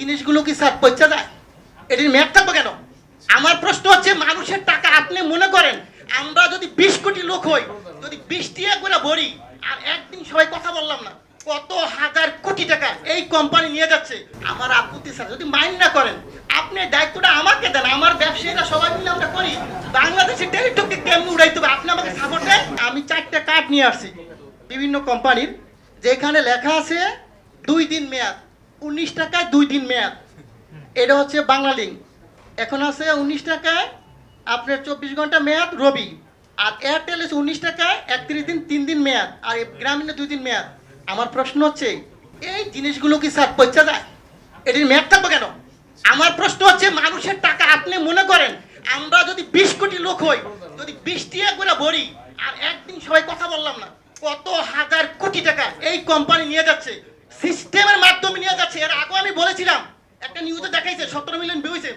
জিনিসগুলো কি স্যার পচা যায়? এটির মেয়াদ থাকবে কেন? আমার প্রশ্ন হচ্ছে, মানুষের টাকা আপনি মনে করেন আমরা যদি 20 কোটি লোক হই, যদি 20 টাকা করে ভরি, আর একদিন সবাই কথা বললাম না, কত হাজার কোটি টাকা এই কোম্পানি নিয়ে যাচ্ছে। আমার আপত্তি স্যার, যদি মাইন্ড না করেন আপনি দায়িত্বটা আমাকে দেন, আমার ব্যবসায়ীরা সবাই মিলে আমরা করি। বাংলাদেশের টেলিটককে কেমন উড়াইতে হবে আপনি আমাকে সাপোর্ট দেন। আমি 4টা কার্ড নিয়ে আসছি বিভিন্ন কোম্পানির, যেখানে লেখা আছে 2 দিন মেয়াদ, 19 টাকায় 2 দিন মেয়াদ। এটা হচ্ছে বাংলালিংক, এখন আছে 19 টাকায় আপনার 24 ঘন্টা মেয়াদ রবি। আর এয়ারটেল আছে 19 টাকায় 31 দিন 3 দিন মেয়াদ, আর গ্রামীণে 2 দিন মেয়াদ। আমার প্রশ্ন হচ্ছে, এই জিনিসগুলো কি স্যার পচা যায়? এটির মেয়াদ থাকবে কেন? আমার প্রশ্ন হচ্ছে, মানুষের টাকা আপনি মনে করেন আমরা যদি 20 কোটি লোক হই, যদি 20 টাকা করে ভরি, আর একদিন সবাই কথা বললাম না, কত হাজার কোটি টাকা এই কোম্পানি নিয়ে যাচ্ছে, সিস্টেমের মাধ্যমে নিয়ে যাচ্ছে। এর আগে আমি বলেছিলাম, একটা নিউজে দেখাইছে 17 মিলিয়ন ভিউ হয়েছে।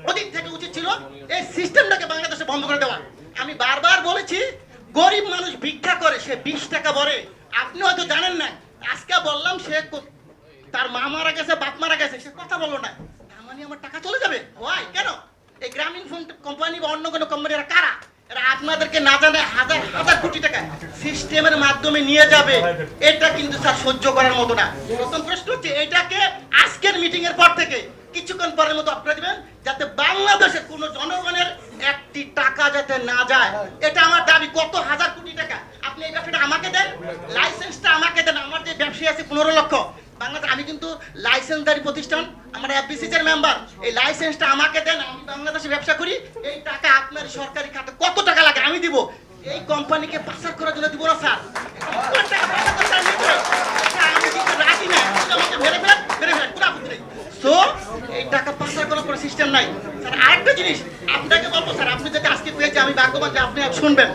ওদিক থেকে উচিত ছিল এই সিস্টেমটাকে বাংলাদেশে বন্ধ করে দেওয়া। আমি বারবার বলেছি, গরিব মানুষ ভিক্ষা করে, সে 20 টাকা ভরে। আপনি হয়তো জানেন না, আজকে বললাম সে তার মা মারা গেছে, বাপ মারা গেছে, সে কথা বললো না, তার মানে আমার টাকা চলে যাবে? ওয়াই কেন? এই গ্রামীণ ফোন কোম্পানি বা অন্য কোনো কোম্পানি এরা কারা? এরা আপনাদেরকে না জানে হাজার হাজার কোটি টাকা সিস্টেমের মাধ্যমে নিয়ে যাবে। এটা কিন্তু স্যার সহ্য করার মতো না। প্রথম প্রশ্ন হচ্ছে, এটাকে আজকের মিটিং এর পর থেকে কিছুক্ষণ পরের মতো আপনারা দিবেন, যাতে বাংলাদেশের কোনো জনগণের একটি টাকা যাতে না যায়। এটা আমার দাবি। কত হাজার কোটি টাকা আপনি এই ব্যবসাটা আমাকে দেন, লাইসেন্সটা আমাকে দেন। আমার যে ব্যবসায়ী আছে 15 লক্ষ বাংলাদেশ, আমি কিন্তু লাইসেন্সদারি প্রতিষ্ঠান, আমরা এফবিসি এর মেম্বার। এই লাইসেন্সটা আমাকে দেন, আমি বাংলাদেশে ব্যবসা করি। এই টাকা আপনার সরকারি খাতে কত টাকা লাগে আমি দিব। এই কোম্পানিকে পাচার করার জন্য দিব না স্যার। কত টাকা পাচার করতে আমি দিব? আমি কিন্তু রাজি না, আমাকে মেরে ফেলেন, কোনো আপত্তি নেই। সো এই টাকা পাচার করার কোনো সিস্টেম নাই স্যার। আরেকটা জিনিস আপনাকে বলবো স্যার, আপনি যদি আজকে পেয়েছে আমি ভাগ্যবান যে আপনি শুনবেন।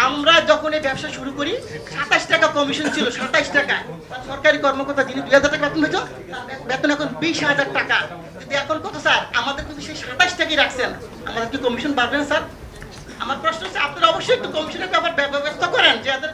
আমরা যখন এই ব্যবসা শুরু করি 27 টাকা কমিশন ছিল, 27 টাকা। সরকারি কর্মকর্তা যিনি 2000 টাকা বেতন হয়েছে, বেতন এখন 20,000 টাকা। যদি এখন কত স্যার, আমাদের কিন্তু সেই 27 টাকাই রাখছেন, আমাদের কি কমিশন বাড়বে না স্যার? আমার প্রশ্ন হচ্ছে, আপনারা অবশ্যই একটু কমিশনের ব্যাপার ব্যবস্থা করেন, যে যাদের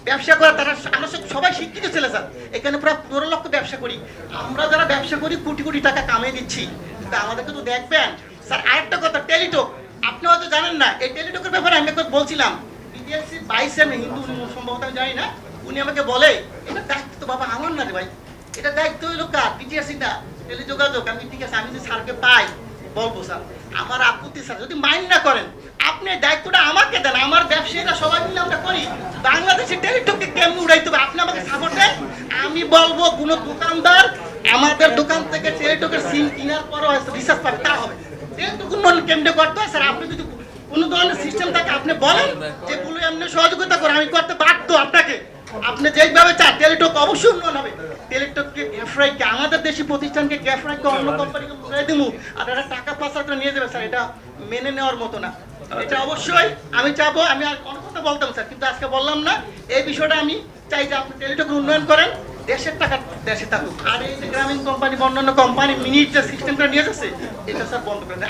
ব্যবসা করে তারা, আমরা সবাই শিক্ষিত ছেলে স্যার, এখানে প্রায় 15 লক্ষ ব্যবসা করি। আমরা যারা ব্যবসা করি কোটি কোটি টাকা কামিয়ে দিচ্ছি, কিন্তু আমাদেরকে তো দেখবেন স্যার। আরেকটা কথা, টেলিটক আপনি হয়তো জানেন না, এই টেলিটকের ব্যাপারে আমি একবার বলছিলাম, বিডিএসসি 22 হিন্দু সম্ভবত আমি জানি না, উনি আমাকে বলে এটা দায়িত্ব তো বাবা আমার না রে ভাই, এটা দায়িত্ব হইলো কার? বিটিআরসি না, টেলিযোগাযোগ। আমি ঠিক আছে, আমি যদি স্যারকে পাই বলবো স্যার। আমার আপত্তি স্যার, যদি মাইন্ড না করেন আপনি দায়িত্বটা আমাকে দেন, আমার ব্যবসায়ীরা সবাই মিলে আমরা করি। বাংলাদেশের টেলিটককে কেমন উড়াইতে হবে আপনি আমাকে সাপোর্ট দেন। আমি বলবো কোন দোকানদার আমাদের দোকান থেকে টেলিটকের সিম কেনার পরও রিচার্জ পাবে, তা হবে। টেলিটক উন্নয়ন কেমনে করতে হয় স্যার? আপনি যদি কোনো ধরনের সিস্টেম থাকে আপনি বলেন, যে বলে এমনি সহযোগিতা করে, আমি করতে বাধ্য আপনাকে। আপনি যেইভাবে চান টেলিটক অবশ্যই উন্নয়ন হবে। টেলিটককে গ্যাফরাইকে, আমাদের দেশি প্রতিষ্ঠানকে গ্যাফরাইকে অন্য কোম্পানিকে উড়াই দিব, আর এটা টাকা পাচার করে নিয়ে যাবে স্যার, এটা মেনে নেওয়ার মতো না। এটা অবশ্যই আমি চাবো, আমি আর অনেক কথা বলতাম স্যার, কিন্তু আজকে বললাম না। এই বিষয়টা আমি চাই যে আপনি টেলিটকের উন্নয়ন করেন, দেশের টাকা দেশে থাকুক। আর এই যে গ্রামীণ কোম্পানি বা অন্যান্য কোম্পানি মিনিট যে সিস্টেমটা নিয়ে যাচ্ছে, এটা স্যার বন্ধ করেন।